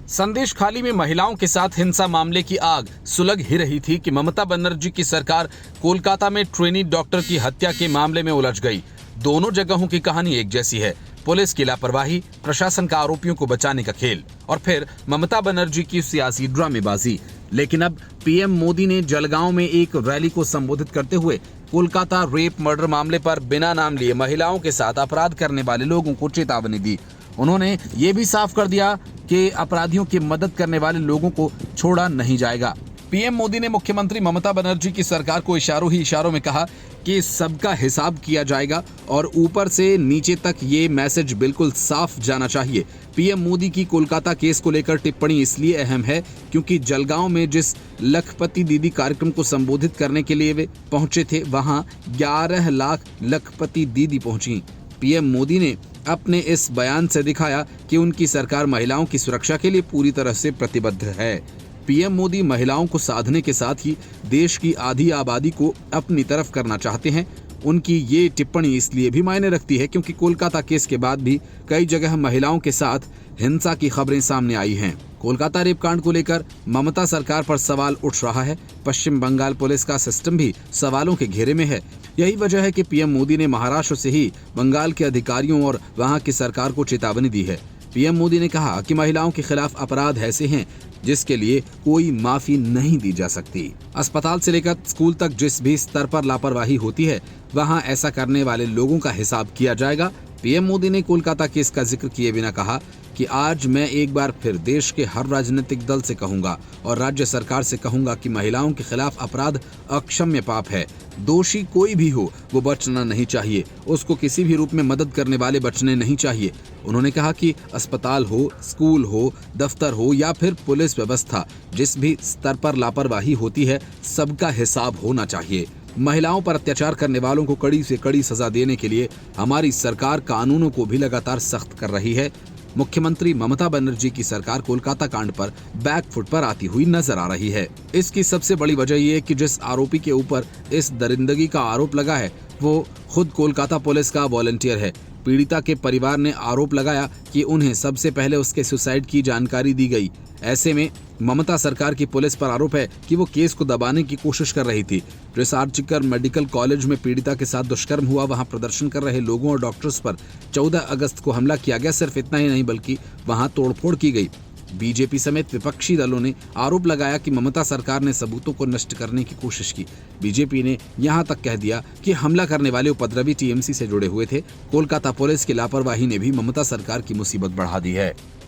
संदेश खाली में महिलाओं के साथ हिंसा मामले की आग सुलग ही रही थी कि ममता बनर्जी की सरकार कोलकाता में ट्रेनी डॉक्टर की हत्या के मामले में उलझ गई। दोनों जगहों की कहानी एक जैसी है। पुलिस की लापरवाही, प्रशासन का आरोपियों को बचाने का खेल और फिर ममता बनर्जी की सियासी ड्रामेबाजी। लेकिन अब पीएम मोदी ने जलगांव में एक रैली को संबोधित करते हुए कोलकाता रेप मर्डर मामले पर बिना नाम लिए महिलाओं के साथ अपराध करने वाले लोगों को चेतावनी दी। उन्होंने ये भी साफ कर दिया कि अपराधियों की मदद करने वाले लोगों को छोड़ा नहीं जाएगा। पीएम मोदी ने मुख्यमंत्री ममता बनर्जी की सरकार को इशारों ही इशारों में कहा कि सबका हिसाब किया जाएगा और ऊपर से नीचे तक ये मैसेज बिल्कुल साफ जाना चाहिए। पीएम मोदी की कोलकाता केस को लेकर टिप्पणी इसलिए अहम है क्योंकि जलगांव में जिस लखपति दीदी कार्यक्रम को संबोधित करने के लिए वे पहुंचे थे, वहां 11 लाख लखपति दीदी पहुंची। पीएम मोदी ने अपने इस बयान से दिखाया कि उनकी सरकार महिलाओं की सुरक्षा के लिए पूरी तरह से प्रतिबद्ध है। पीएम मोदी महिलाओं को साधने के साथ ही देश की आधी आबादी को अपनी तरफ करना चाहते हैं। उनकी ये टिप्पणी इसलिए भी मायने रखती है क्योंकि कोलकाता केस के बाद भी कई जगह महिलाओं के साथ हिंसा की खबरें सामने आई हैं। कोलकाता रेप कांड को लेकर ममता सरकार पर सवाल उठ रहा है। पश्चिम बंगाल पुलिस का सिस्टम भी सवालों के घेरे में है। यही वजह है कि पीएम मोदी ने महाराष्ट्र से ही बंगाल के अधिकारियों और वहां की सरकार को चेतावनी दी है। पीएम मोदी ने कहा कि महिलाओं के खिलाफ अपराध ऐसे हैं जिसके लिए कोई माफी नहीं दी जा सकती। अस्पताल से लेकर स्कूल तक जिस भी स्तर पर लापरवाही होती है, वहां ऐसा करने वाले लोगों का हिसाब किया जाएगा। पीएम मोदी ने कोलकाता केस का जिक्र किए बिना कहा कि आज मैं एक बार फिर देश के हर राजनीतिक दल से कहूंगा और राज्य सरकार से कहूंगा कि महिलाओं के खिलाफ अपराध अक्षम्य पाप है। दोषी कोई भी हो, वो बचना नहीं चाहिए। उसको किसी भी रूप में मदद करने वाले बचने नहीं चाहिए। उन्होंने कहा कि अस्पताल हो, स्कूल हो, दफ्तर हो या फिर पुलिस व्यवस्था, जिस भी स्तर पर लापरवाही होती है, सबका हिसाब होना चाहिए। महिलाओं पर अत्याचार करने वालों को कड़ी से कड़ी सजा देने के लिए हमारी सरकार कानूनों को भी लगातार सख्त कर रही है। मुख्यमंत्री ममता बनर्जी की सरकार कोलकाता कांड पर बैकफुट पर आती हुई नजर आ रही है। इसकी सबसे बड़ी वजह ये कि जिस आरोपी के ऊपर इस दरिंदगी का आरोप लगा है, वो खुद कोलकाता पुलिस का वॉलंटियर है। पीड़िता के परिवार ने आरोप लगाया कि उन्हें सबसे पहले उसके सुसाइड की जानकारी दी गई। ऐसे में ममता सरकार की पुलिस पर आरोप है कि वो केस को दबाने की कोशिश कर रही थी। जिस आर्जिकर मेडिकल कॉलेज में पीड़िता के साथ दुष्कर्म हुआ, वहां प्रदर्शन कर रहे लोगों और डॉक्टर्स पर 14 अगस्त को हमला किया गया। सिर्फ इतना ही नहीं बल्कि वहां तोड़फोड़ की गई। बीजेपी समेत विपक्षी दलों ने आरोप लगाया कि ममता सरकार ने सबूतों को नष्ट करने की कोशिश की। बीजेपी ने यहां तक कह दिया कि हमला करने वाले उपद्रवी टीएमसी से जुड़े हुए थे। कोलकाता पुलिस की लापरवाही ने भी ममता सरकार की मुसीबत बढ़ा दी है।